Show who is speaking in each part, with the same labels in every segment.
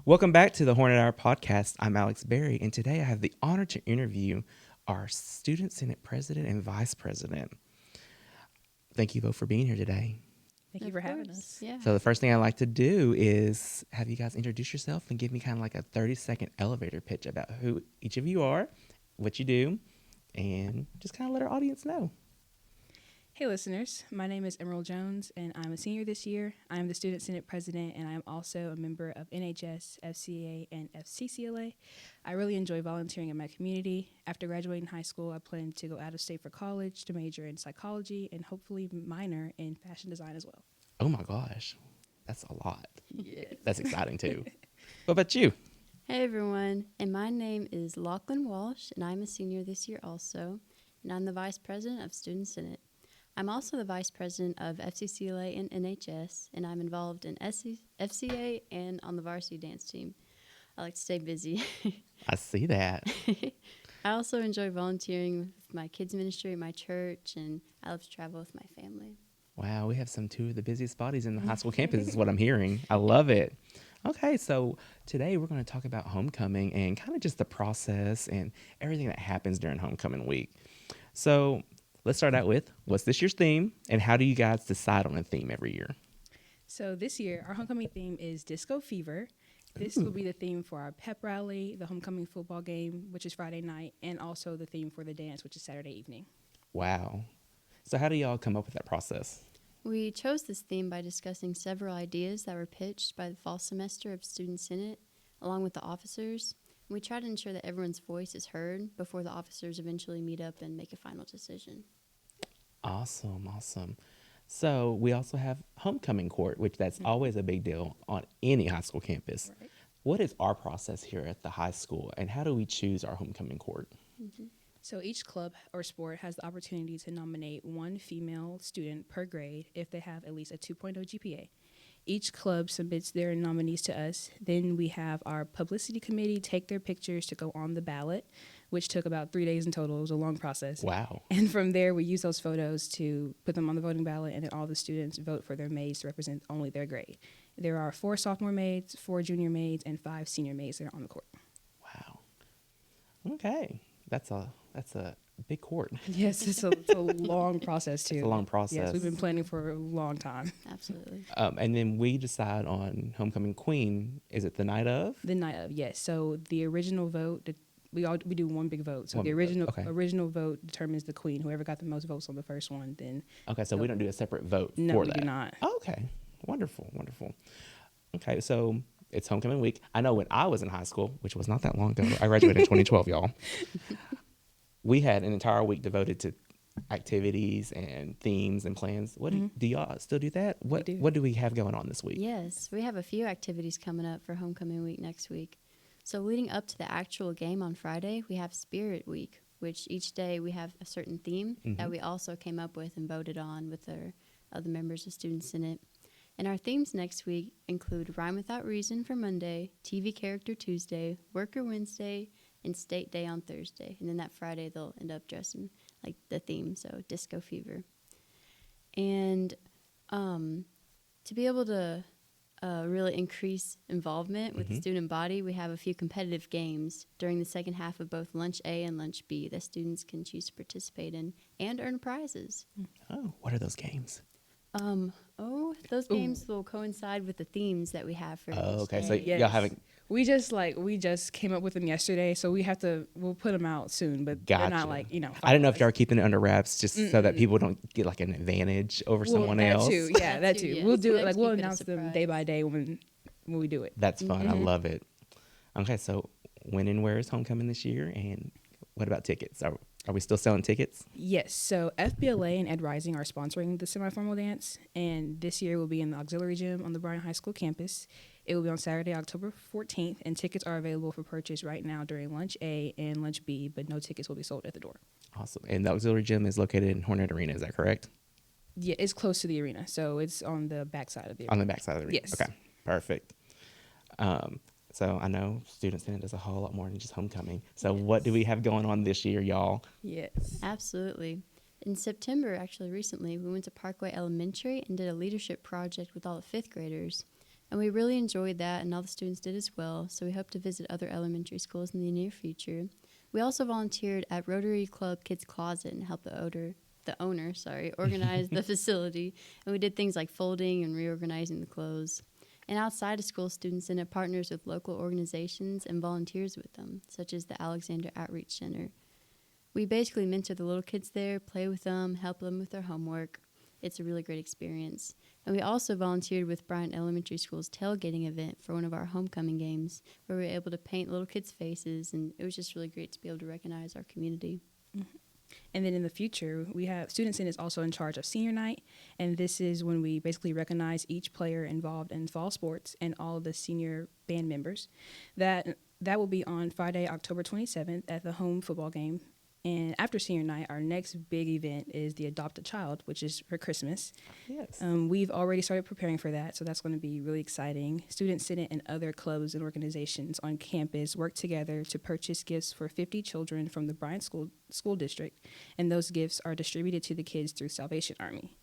Speaker 1: Welcome back to the Hornet Hour Podcast. I'm Alex Berry, and today I have the honor to interview our Student Senate President and Vice President. Thank you both for being here today.
Speaker 2: Thank you for having us.
Speaker 3: Yeah.
Speaker 1: So the first thing I'd like to do is have you guys introduce yourself and give me kind of like a 30-second elevator pitch about who each of you are, what you do, and just kind of let our audience know.
Speaker 2: Hey, listeners. My name is Emeril Jones, and I'm a senior this year. I am the Student Senate President, and I am also a member of NHS, FCA, and FCCLA. I really enjoy volunteering in my community. After graduating high school, I plan to go out of state for college to major in psychology and hopefully minor in fashion design as well.
Speaker 1: Oh my gosh, that's a lot.
Speaker 3: Yes.
Speaker 1: That's exciting too. What about you?
Speaker 3: Hey everyone, and my name is Lochlan Walsh, and I'm a senior this year also, and I'm the Vice President of Student Senate. I'm also the Vice President of FCCLA and NHS, and I'm involved in FCA and on the varsity dance team. I like to stay busy.
Speaker 1: I see that.
Speaker 3: I also enjoy volunteering with my kids ministry at my church, and I love to travel with my family.
Speaker 1: Wow, we have two of the busiest bodies in the high school campus is what I'm hearing. I love it. Okay, so today we're going to talk about homecoming and kind of just the process and everything that happens during homecoming week. So let's start out with, what's this year's theme, and how do you guys decide on a theme every year?
Speaker 2: So this year, our homecoming theme is Disco Fever. This will be the theme for our pep rally, the homecoming football game, which is Friday night, and also the theme for the dance, which is Saturday evening.
Speaker 1: Wow. So how do y'all come up with that process?
Speaker 3: We chose this theme by discussing several ideas that were pitched by the fall semester of Student Senate, along with the officers. We try to ensure that everyone's voice is heard before the officers eventually meet up and make a final decision.
Speaker 1: Awesome. So we also have homecoming court, which that's always a big deal on any high school campus.
Speaker 2: Right.
Speaker 1: What is our process here at the high school, and how do we choose our homecoming court?
Speaker 2: So each club or sport has the opportunity to nominate one female student per grade if they have at least a 2.0 GPA. Each club submits their nominees to us. Then we have our publicity committee take their pictures to go on the ballot, which took about 3 days in total. It was a long process.
Speaker 1: Wow.
Speaker 2: And from there, we use those photos to put them on the voting ballot, and then all the students vote for their maids to represent only their grade. There are 4 sophomore maids, 4 junior maids, and 5 senior maids that are on the court.
Speaker 1: Wow. Okay. That's a big court.
Speaker 2: Yes, it's a long process, too.
Speaker 1: It's a long process.
Speaker 2: Yes, we've been planning for a long time.
Speaker 3: Absolutely.
Speaker 1: And then we decide on homecoming queen. Is it the night of?
Speaker 2: The night of, yes. So the original vote, we do one big vote. So
Speaker 1: One
Speaker 2: the
Speaker 1: big vote, okay.
Speaker 2: original vote determines the queen. Whoever got the most votes on the first one, then.
Speaker 1: Okay, so we don't do a separate vote
Speaker 2: No,
Speaker 1: for
Speaker 2: we
Speaker 1: that.
Speaker 2: do not.
Speaker 1: Oh, okay. Wonderful. Okay, so it's homecoming week. I know when I was in high school, which was not that long ago, I graduated in 2012, y'all. We had an entire week devoted to activities and themes and plans. What do y'all still do that? What do we have going on this week?
Speaker 3: Yes, we have a few activities coming up for homecoming week next week. So leading up to the actual game on Friday, we have Spirit Week, which each day we have a certain theme that we also came up with and voted on with our other members of Student Senate. And our themes next week include Rhyme Without Reason for Monday, TV Character Tuesday, Worker Wednesday, and State Day on Thursday. And then that Friday, they'll end up dressing like the theme, so Disco Fever. And to be able to really increase involvement with the student body, we have a few competitive games during the second half of both Lunch A and Lunch B that students can choose to participate in and earn prizes.
Speaker 1: Oh, what are those games?
Speaker 3: Those games will coincide with the themes that we have for
Speaker 1: Oh,
Speaker 3: each
Speaker 1: okay.
Speaker 3: day.
Speaker 1: So
Speaker 2: Yes.
Speaker 1: y'all haven't.
Speaker 2: We just came up with them yesterday, so we'll put them out soon, but they're not
Speaker 1: Gotcha.
Speaker 2: like,
Speaker 1: I don't know if y'all are keeping it under wraps just so that people don't get like an advantage over someone
Speaker 2: that
Speaker 1: else.
Speaker 2: too. Yeah, that
Speaker 3: That
Speaker 2: too.
Speaker 3: too, yes.
Speaker 2: We'll do
Speaker 3: We
Speaker 2: it,
Speaker 3: like
Speaker 2: like
Speaker 3: to
Speaker 2: we'll
Speaker 3: keep it a
Speaker 2: announce them
Speaker 3: surprise.
Speaker 2: day by day when we do it.
Speaker 1: That's fun. I love it. Okay, so when and where is homecoming this year? And what about tickets? Are we still selling tickets?
Speaker 2: Yes, so FBLA and Ed Rising are sponsoring the semi-formal dance, and this year will be in the auxiliary gym on the Bryan High School campus. It will be on Saturday, October 14th, and tickets are available for purchase right now during Lunch A and Lunch B, but no tickets will be sold at the door.
Speaker 1: Awesome. And the auxiliary gym is located in Hornet Arena, is that correct?
Speaker 2: Yeah, it's close to the arena, so it's on the back side of the arena.
Speaker 1: On the back side of the arena?
Speaker 2: Yes.
Speaker 1: Okay, perfect. So I know Student Senate does a whole lot more than just homecoming. So what do we have going on this year, y'all?
Speaker 2: Yes.
Speaker 3: Absolutely. In September, actually recently, we went to Parkway Elementary and did a leadership project with all the 5th graders. And we really enjoyed that, and all the students did as well. So we hope to visit other elementary schools in the near future. We also volunteered at Rotary Club Kids Closet and helped the owner, organize the facility. And we did things like folding and reorganizing the clothes. And outside of school, Student Senate partners with local organizations and volunteers with them, such as the Alexander Outreach Center. We basically mentor the little kids there, play with them, help them with their homework. It's a really great experience. And we also volunteered with Bryant Elementary School's tailgating event for one of our homecoming games, where we were able to paint little kids' faces, and it was just really great to be able to recognize our community.
Speaker 2: Mm-hmm. And then in the future, we have Student Senate is also in charge of Senior Night, and this is when we basically recognize each player involved in fall sports and all of the senior band members. That will be on Friday, October 27th at the home football game. And after Senior Night, our next big event is the Adopt a Child, which is for Christmas.
Speaker 1: Yes.
Speaker 2: We've already started preparing for that, so that's going to be really exciting. Student Senate and other clubs and organizations on campus work together to purchase gifts for 50 children from the Bryant School District, and those gifts are distributed to the kids through Salvation Army.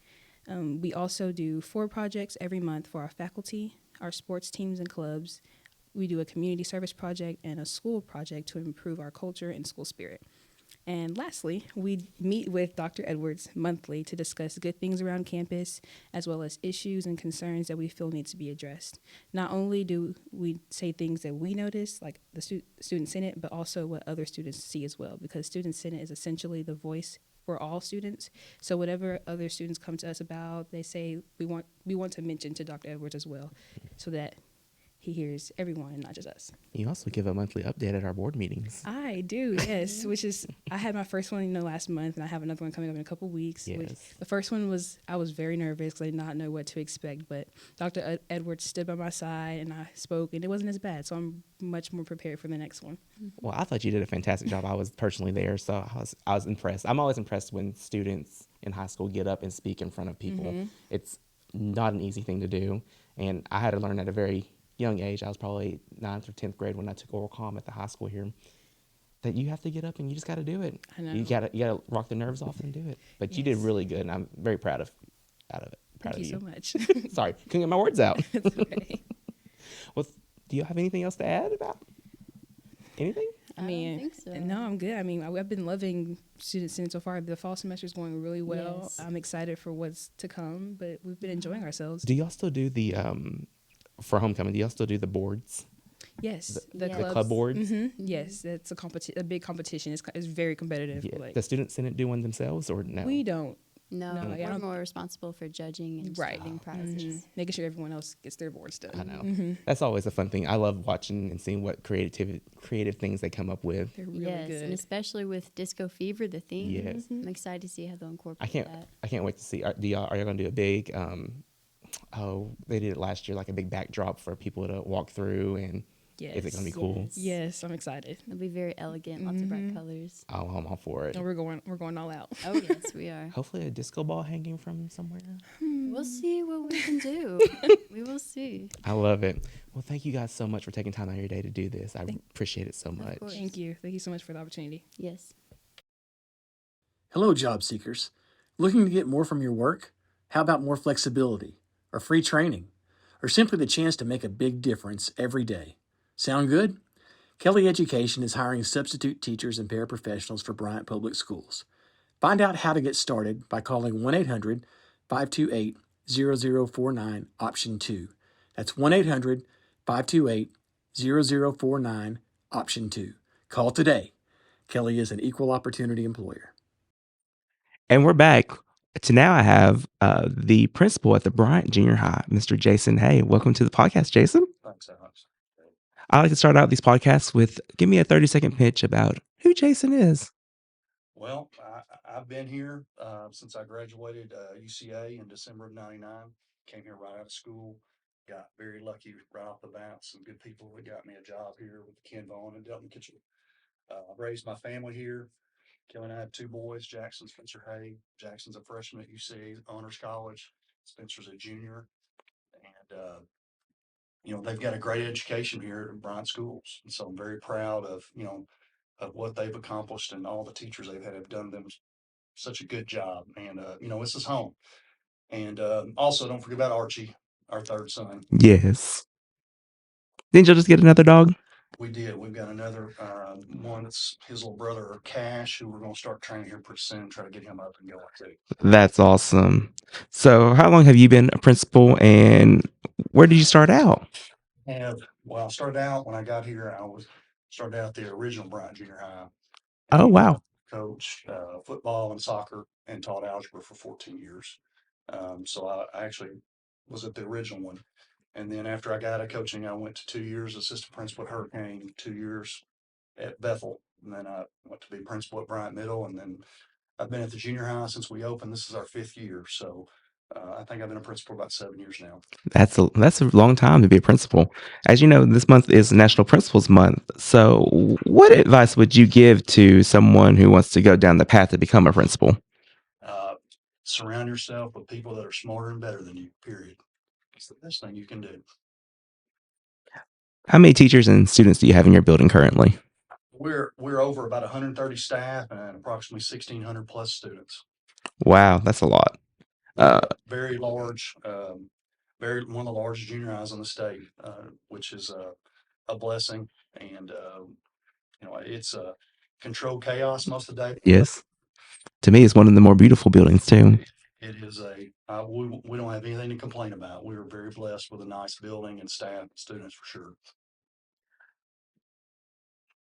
Speaker 2: We also do 4 projects every month for our faculty, our sports teams and clubs. We do a community service project and a school project to improve our culture and school spirit. And lastly, we meet with Dr. Edwards monthly to discuss good things around campus, as well as issues and concerns that we feel need to be addressed. Not only do we say things that we notice, like the Student Senate, but also what other students see as well, because Student Senate is essentially the voice for all students. So whatever other students come to us about, they say we want to mention to Dr. Edwards as well, so that he hears everyone and not just us.
Speaker 1: You also give a monthly update at our board meetings.
Speaker 2: I do, yes, which is, I had my first one last month, and I have another one coming up in a couple weeks.
Speaker 1: Yes.
Speaker 2: The first one I was very nervous because I did not know what to expect, but Dr. Edwards stood by my side, and I spoke, and it wasn't as bad, so I'm much more prepared for the next one.
Speaker 1: Well, I thought you did a fantastic job. I was personally there, so I was impressed. I'm always impressed when students in high school get up and speak in front of people. Mm-hmm. It's not an easy thing to do, and I had to learn at a very young age. I was probably 9th or 10th grade when I took oral comm at the high school here, that you have to get up and you just got to do it.
Speaker 2: I know.
Speaker 1: You got to rock the nerves off and do it. But yes, you did really good, and I'm very proud of it.
Speaker 2: Thank you so much.
Speaker 1: Sorry, couldn't get my words out.
Speaker 2: That's okay.
Speaker 1: Well, do you have anything else to add about anything?
Speaker 3: I don't think so.
Speaker 2: No, I'm good. I mean, I've been loving Student Senate so far. The fall semester is going really well.
Speaker 3: Yes.
Speaker 2: I'm excited for what's to come, but we've been enjoying ourselves.
Speaker 1: Do y'all still do the for homecoming? Do y'all still do the boards?
Speaker 2: Yes,
Speaker 1: the club boards.
Speaker 2: Mm-hmm. Yes, that's a big competition. It's very competitive.
Speaker 1: Yeah.
Speaker 2: Like,
Speaker 1: the Student Senate do one themselves or no?
Speaker 2: we don't.
Speaker 3: No,
Speaker 2: No,
Speaker 3: we're more responsible for judging and giving prizes.
Speaker 2: Mm-hmm. Making sure everyone else gets their boards done.
Speaker 1: I know.
Speaker 2: Mm-hmm.
Speaker 1: That's always a fun thing. I love watching and seeing what creative things they come up with.
Speaker 2: They're really
Speaker 3: Yes,
Speaker 2: good.
Speaker 3: and especially with Disco Fever, the theme.
Speaker 1: Yes.
Speaker 3: I'm excited to see how they'll incorporate that.
Speaker 1: I can't wait to see. Are y'all going to do a big? They did it last year, like a big backdrop for people to walk through, and
Speaker 2: Yes.
Speaker 1: is it going to be cool?
Speaker 2: Yes, I'm excited.
Speaker 3: It'll be very elegant, lots of bright colors.
Speaker 1: Oh, I'm all for it.
Speaker 2: And we're going all out.
Speaker 3: Oh yes, we are.
Speaker 1: Hopefully, a disco ball hanging from somewhere.
Speaker 3: We'll see what we can do. We will see.
Speaker 1: I love it. Well, thank you guys so much for taking time out of your day to do this. I appreciate it so much.
Speaker 3: course.
Speaker 2: Thank you so much for the opportunity.
Speaker 3: Yes.
Speaker 4: Hello, job seekers. Looking to get more from your work? How about more flexibility, or free training, or simply the chance to make a big difference every day? Sound good? Kelly Education is hiring substitute teachers and paraprofessionals for Bryant Public Schools. Find out how to get started by calling 1-800-528-0049, option 2. That's 1-800-528-0049, option 2. Call today. Kelly is an equal opportunity employer.
Speaker 1: And we're back. Now I have the principal at the Bryant Junior High, Mr. Jason Hay. Welcome to the podcast, Jason.
Speaker 5: Thanks, Alex.
Speaker 1: I like to start out these podcasts with give me a 30-second pitch about who Jason is.
Speaker 5: Well, I've been here since I graduated UCA in December of '99. Came here right out of school. Got very lucky right off the bat. Some good people that got me a job here with Ken Vaughn and Delton Kitchen. I've raised my family here. Kelly and I have 2 boys, Jackson, Spencer Hay. Jackson's a freshman at UCA Honors College. Spencer's a junior. And they've got a great education here at Bryant Schools. And so I'm very proud of, of what they've accomplished, and all the teachers they've had have done them such a good job. And, this is home. And also, don't forget about Archie. our third son.
Speaker 1: Yes. Didn't you just get another dog?
Speaker 5: We did. We've got another one that's his little brother, Cash, who we're going to start training here pretty soon, try to get him up and going too.
Speaker 1: That's awesome. So, how long have you been a principal, and where did you start out?
Speaker 5: Well, I started out when I got here. Started out the original Bryant Junior High
Speaker 1: Oh,
Speaker 5: and
Speaker 1: wow.
Speaker 5: coached football and soccer and taught algebra for 14 years. So I actually was at the original one. And then after I got out of coaching, I went to 2 years assistant principal at Hurricane, 2 years at Bethel. And then I went to be principal at Bryant Middle. And then I've been at the junior high since we opened. This is our 5th year. So I think I've been a principal about 7 years now.
Speaker 1: That's a long time to be a principal. As you know, this month is National Principals Month. So, what advice would you give to someone who wants to go down the path to become a principal?
Speaker 5: Surround yourself with people that are smarter and better than you, period. It's the best thing you can do.
Speaker 1: How many teachers and students do you have in your building currently?
Speaker 5: We're over about 130 staff and approximately 1,600 plus students.
Speaker 1: Wow, that's a lot.
Speaker 5: Very large, very one of the largest junior highs in the state, which is a blessing. And it's controlled chaos most of the day.
Speaker 1: Yes. To me, it's one of the more beautiful buildings too.
Speaker 5: It is we don't have anything to complain about. We are very blessed with a nice building and staff and students for sure.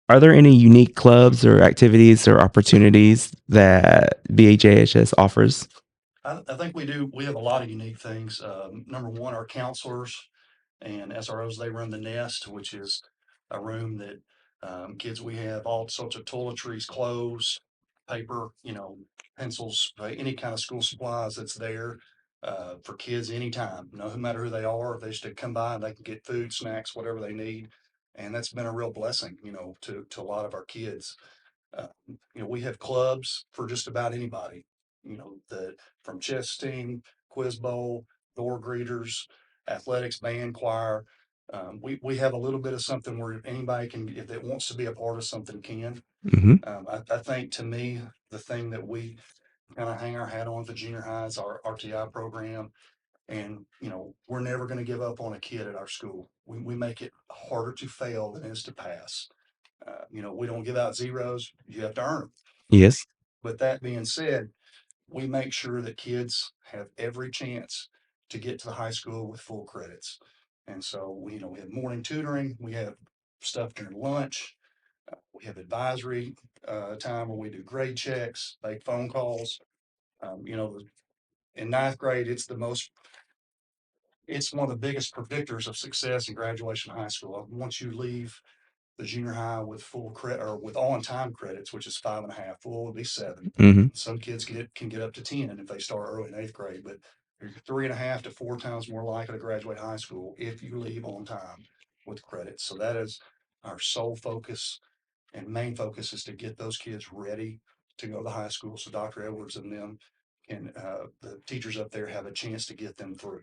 Speaker 1: Are there any unique clubs or activities or opportunities that BHAHS offers?
Speaker 5: I think we do. We have a lot of unique things. Number one, our counselors and SROs, they run the nest, which is a room that kids, we have all sorts of toiletries, clothes, paper, pencils, any kind of school supplies that's there for kids anytime, no matter who they are. If they just come by and they can get food, snacks, whatever they need. And that's been a real blessing, to a lot of our kids. We have clubs for just about anybody, from chess team, quiz bowl, door greeters, athletics, band, choir. We have a little bit of something where anybody can, if it wants to be a part of something, can.
Speaker 1: Mm-hmm.
Speaker 5: I think to me, the thing that we kind of hang our hat on at the junior high is our RTI program. And, we're never going to give up on a kid at our school. We make it harder to fail than it is to pass. We don't give out zeros. You have to earn them.
Speaker 1: Yes.
Speaker 5: But that being said, we make sure that kids have every chance to get to the high school with full credits. And so we have morning tutoring, we have stuff during lunch, we have advisory time where we do grade checks, make phone calls. In ninth grade, it's one of the biggest predictors of success in graduation high school. Once you leave the junior high with full credit or with on-time credits, which is 5.5, full would be 7.
Speaker 1: Mm-hmm.
Speaker 5: Some kids can get up to 10 if they start early in 8th grade, but you're 3.5 to 4 times more likely to graduate high school if you leave on time with credits. So that is our sole focus and main focus, is to get those kids ready to go to high school. So Dr. Edwards and them can, the teachers up there, have a chance to get them through.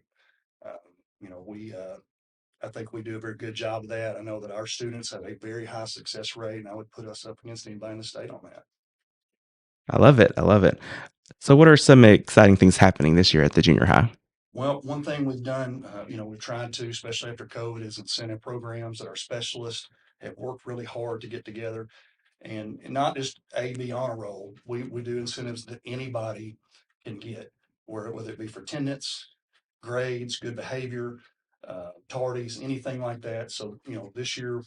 Speaker 5: I think we do a very good job of that. I know that our students have a very high success rate, and I would put us up against anybody in the state on that.
Speaker 1: I love it. I love it. So, what are some exciting things happening this year at the junior high?
Speaker 5: Well, one thing we've done, we've tried to, especially after COVID, is incentive programs that our specialists have worked really hard to get together, and not just A/B honor roll. We do incentives that anybody can get, whether it be for attendance, grades, good behavior, tardies, anything like that. So this year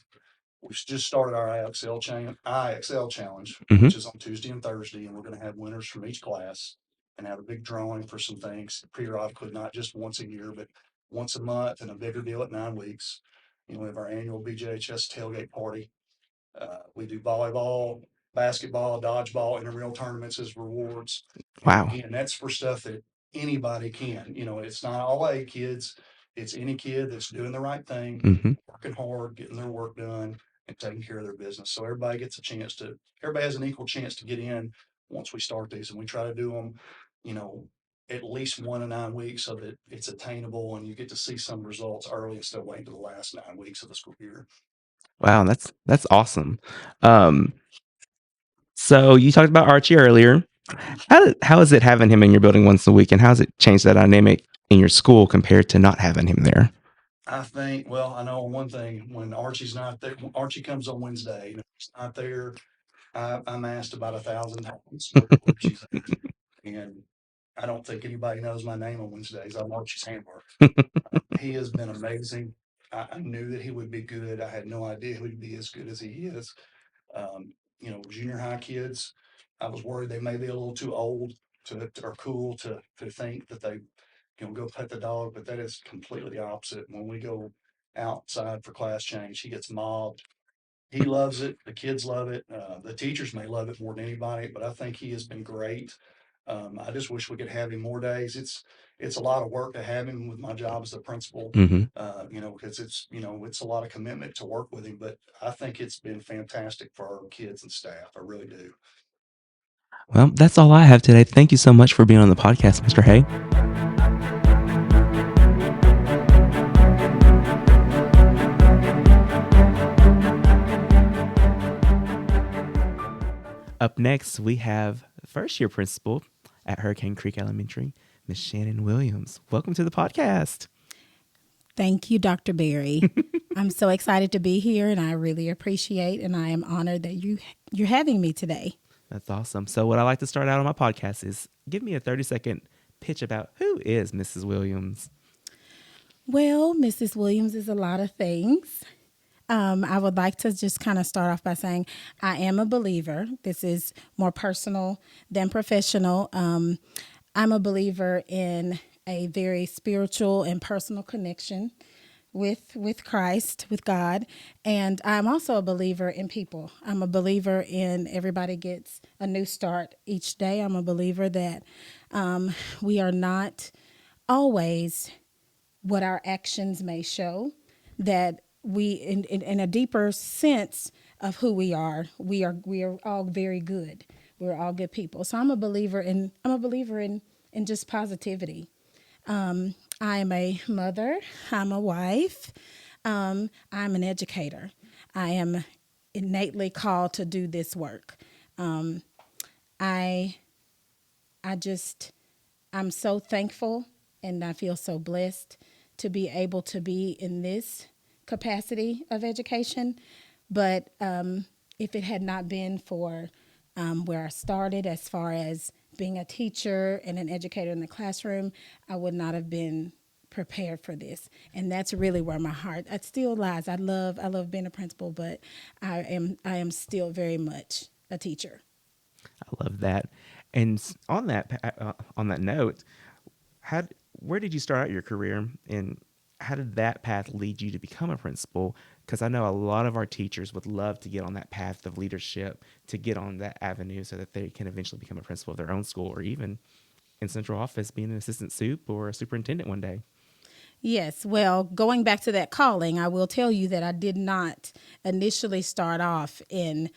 Speaker 5: we've just started our IXL challenge,
Speaker 1: Mhm.
Speaker 5: which is on Tuesday and Thursday, and we're going to have winners from each class and have a big drawing for some things periodically, not just once a year, but once a month, and a bigger deal at 9 weeks. We have our annual BJHS tailgate party. We do volleyball, basketball, dodgeball, intramural tournaments as rewards.
Speaker 1: Wow.
Speaker 5: And again, that's for stuff that anybody can. It's not all A kids. It's any kid that's doing the right thing,
Speaker 1: Mm-hmm.
Speaker 5: working hard, getting their work done, and taking care of their business. So everybody has an equal chance to get in once we start these. And we try to do them, at least 1 to 9 weeks, so that it's attainable and you get to see some results early instead of waiting to the last 9 weeks of the school year.
Speaker 1: Wow, that's awesome. So you talked about Archie earlier. How is it having him in your building once a week, and how has it changed that dynamic in your school compared to not having him there?
Speaker 5: I think, well, I know one thing, when Archie's not there, when Archie comes on Wednesday, and if he's not there, I'm asked about 1,000 times where Archie's at. And I don't think anybody knows my name on Wednesdays. I'm Archie's handler. He has been amazing. I knew that he would be good. I had no idea he would be as good as he is. Junior high kids, I was worried they may be a little too old or cool to think that they, go pet the dog, but that is completely opposite. When we go outside for class change, he gets mobbed. He loves it. The kids love it. The teachers may love it more than anybody, but I think he has been great. I just wish we could have him more days. It's a lot of work to have him with my job as the principal.
Speaker 1: Hmm.
Speaker 5: Because it's a lot of commitment to work with him. But I think it's been fantastic for our kids and staff. I really do.
Speaker 1: Well, that's all I have today. Thank you so much for being on the podcast, Mr. Hay. Up next, we have first year principal at Hurricane Creek Elementary, Miss Shannon Williams. Welcome to the podcast.
Speaker 6: Thank you, Dr. Berry. I'm so excited to be here, and I really appreciate and I am honored that you're having me today.
Speaker 1: That's awesome. So what I like to start out on my podcast is give me a 30-second pitch about who is Mrs. Williams.
Speaker 6: Well, Mrs. Williams is a lot of things. I would like to just kind of start off by saying I am a believer. This is more personal than professional. I'm a believer in a very spiritual and personal connection with Christ, with God. And I'm also a believer in people. I'm a believer in everybody gets a new start each day. I'm a believer that we are not always what our actions may show, that we in a deeper sense of who we are all very good. We're all good people. So I'm a believer in just positivity. I am a mother. I'm a wife. I'm an educator. I am innately called to do this work. I I'm so thankful and I feel so blessed to be able to be in this capacity of education. But if it had not been for where I started as far as being a teacher and an educator in the classroom, I would not have been prepared for this. And that's really where my heart it still lies. I love being a principal, but I am still very much a teacher.
Speaker 1: I love that. And on that note, where did you start out your career, and how did that path lead you to become a principal? Because I know a lot of our teachers would love to get on that path of leadership, to get on that avenue so that they can eventually become a principal of their own school, or even in central office being an assistant sup or a superintendent one day.
Speaker 6: Yes, well, going back to that calling, I will tell you that I did not initially start off in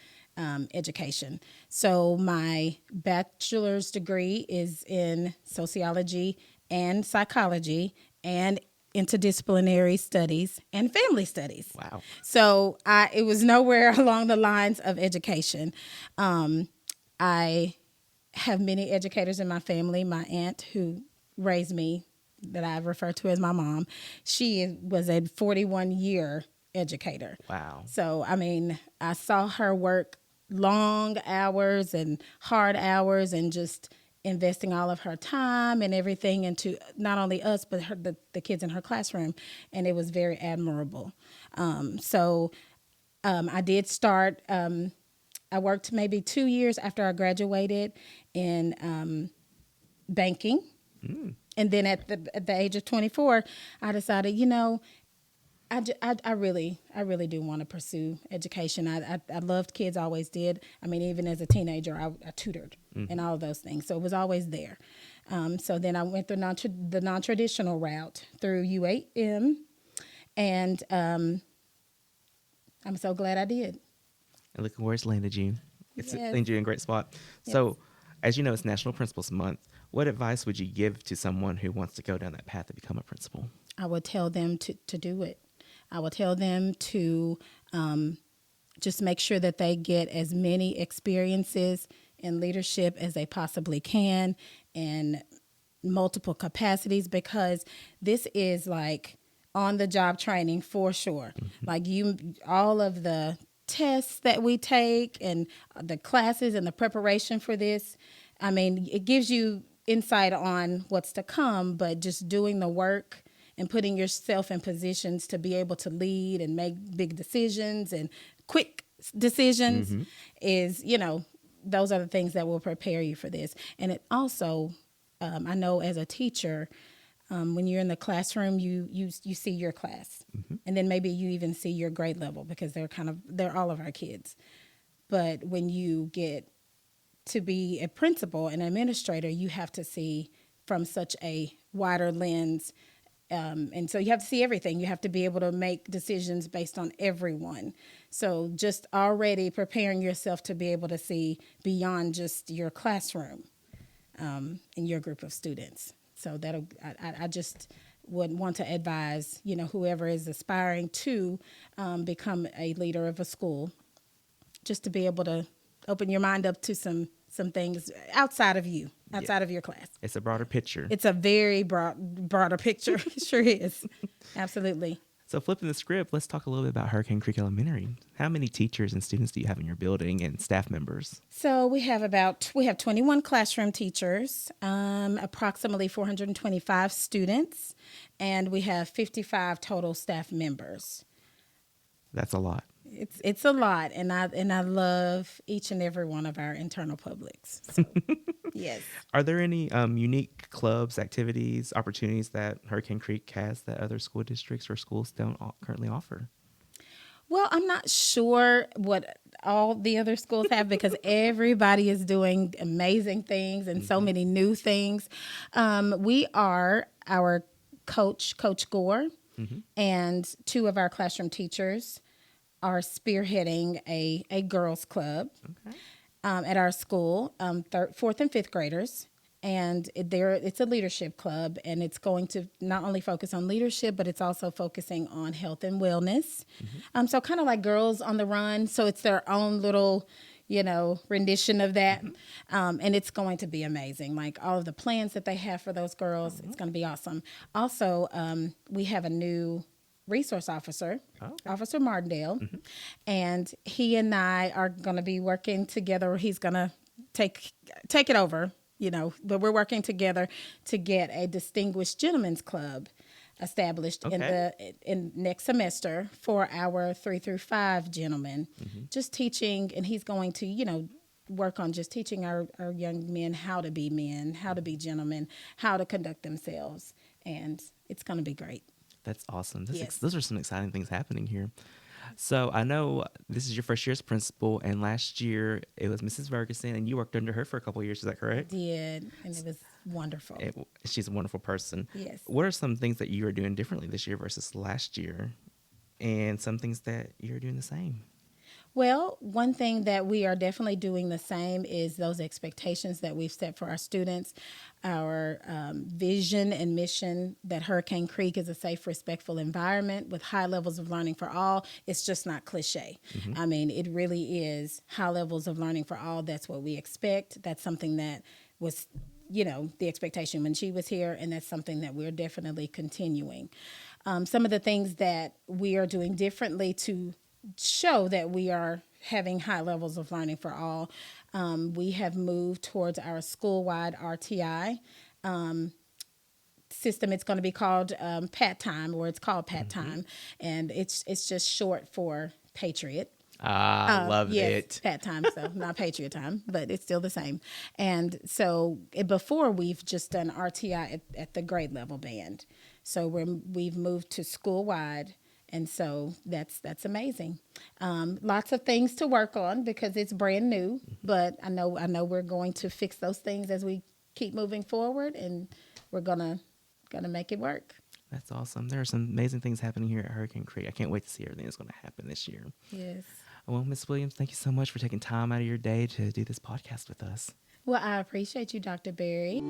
Speaker 6: education. So my bachelor's degree is in sociology and psychology and interdisciplinary studies and family studies.
Speaker 1: Wow.
Speaker 6: So it was nowhere along the lines of education. I have many educators in my family. My aunt, who raised me, that I refer to as my mom, she was a 41-year educator.
Speaker 1: Wow.
Speaker 6: So, I mean, I saw her work long hours and hard hours and just investing all of her time and everything into not only us, but the kids in her classroom. And it was very admirable. I did start, I worked maybe 2 years after I graduated in banking. And then at the age of 24, I decided, I really do want to pursue education. I loved kids, always did. I mean, even as a teenager, I tutored and all of those things. So it was always there. So then I went through the non-traditional route through UAM, and I'm so glad I did.
Speaker 1: And look where it's landed you. It's
Speaker 6: Yes.
Speaker 1: landed you in a great spot.
Speaker 6: Yes.
Speaker 1: So, as you know, it's National Principals Month. What advice would you give to someone who wants to go down that path to become a principal?
Speaker 6: I would tell them to do it. I would tell them to just make sure that they get as many experiences in leadership as they possibly can, and multiple capacities, because this is like on the job training for sure. Like all of the tests that we take and the classes and the preparation for this, I mean, it gives you insight on what's to come, but just doing the work and putting yourself in positions to be able to lead and make big decisions and quick decisions is, those are the things that will prepare you for this. And it also, I know as a teacher, when you're in the classroom, you see your class, and then maybe you even see your grade level, because they're all of our kids. But when you get to be a principal and administrator, you have to see from such a wider lens. And so you have to see everything. You have to be able to make decisions based on everyone. So just already preparing yourself to be able to see beyond just your classroom and your group of students. So I just would want to advise, whoever is aspiring to become a leader of a school, just to be able to open your mind up to some things outside of you, outside of your class.
Speaker 1: It's a broader picture.
Speaker 6: It's a very broader picture. It sure is. Absolutely.
Speaker 1: So flipping the script, let's talk a little bit about Hurricane Creek Elementary. How many teachers and students do you have in your building and staff members?
Speaker 6: So we have 21 classroom teachers, approximately 425 students, and we have 55 total staff members.
Speaker 1: That's a lot.
Speaker 6: It's a lot, and I love each and every one of our internal publics. So, yes.
Speaker 1: Are there any unique clubs, activities, opportunities that Hurricane Creek has that other school districts or schools don't currently offer?
Speaker 6: Well, I'm not sure what all the other schools have, because everybody is doing amazing things and so many new things. We are our Coach Gore, and two of our classroom teachers are spearheading a girls club at our school, fourth and fifth graders. And it's a leadership club, and it's going to not only focus on leadership, but it's also focusing on health and wellness. So kind of like Girls on the Run. So it's their own little, rendition of that. And it's going to be amazing. Like all of the plans that they have for those girls, it's going to be awesome. Also, we have a new resource officer, Officer Martindale, and he and I are going to be working together. He's going to take it over, but we're working together to get a distinguished gentlemen's club established in next semester for our 3 through 5 gentlemen, just teaching, and he's going to, work on just teaching our young men how to be men, how to be gentlemen, how to conduct themselves, and it's going to be great.
Speaker 1: That's awesome.
Speaker 6: Yes.
Speaker 1: Those are some exciting things happening here. So I know this is your first year as principal, and last year it was Mrs. Ferguson, and you worked under her for a couple of years. Is that correct?
Speaker 6: I did, and it was wonderful.
Speaker 1: She's a wonderful person.
Speaker 6: Yes.
Speaker 1: What are some things that you are doing differently this year versus last year, and some things that you're doing the same?
Speaker 6: Well, one thing that we are definitely doing the same is those expectations that we've set for our students. Our vision and mission that Hurricane Creek is a safe, respectful environment with high levels of learning for all. It's just not cliche. I mean, it really is high levels of learning for all. That's what we expect. That's something that was, the expectation when she was here, and that's something that we're definitely continuing. Some of the things that we are doing differently to show that we are having high levels of learning for all. We have moved towards our school-wide RTI system. It's going to be called PAT Time, or it's called PAT Time, and it's just short for Patriot.
Speaker 1: Love it.
Speaker 6: Pat time, so not Patriot time, but it's still the same. And so before, we've just done RTI at the grade level band. So we've moved to school-wide. And so that's amazing. Lots of things to work on because it's brand new, but I know we're going to fix those things as we keep moving forward, and we're gonna make it work.
Speaker 1: That's awesome. There are some amazing things happening here at Hurricane Creek. I can't wait to see everything that's going to happen this year.
Speaker 6: Yes.
Speaker 1: Well, Ms. Williams, thank you so much for taking time out of your day to do this podcast with us.
Speaker 6: Well, I appreciate you, Dr. Berry.